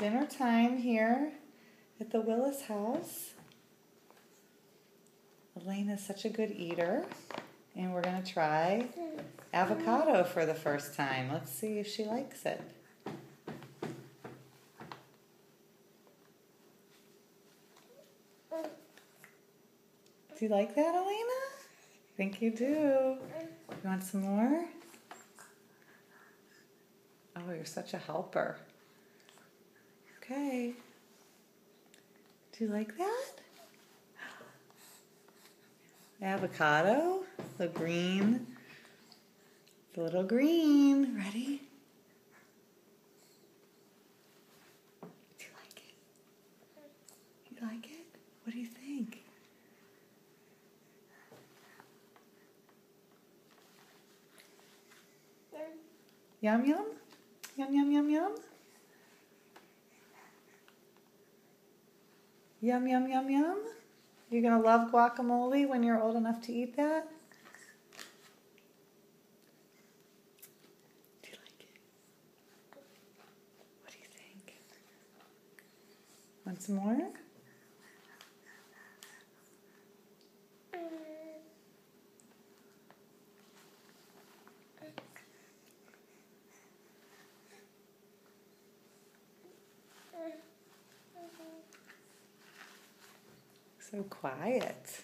dinner time here at the Willis house. Elena's such a good eater, and we're going to try avocado for the first time. Let's see if she likes it. Do you like that, Elena? I think you do. You want some more? Oh, you're such a helper. Okay. Do you like that? Avocado, the green, the little green. Ready? Do you like it? You like it? What do you think? Yum, yum? Yum, yum, yum, yum? Yum, yum, yum, yum? You're going to love guacamole when you're old enough to eat that? Do you like it? What do you think? Want some more? So quiet.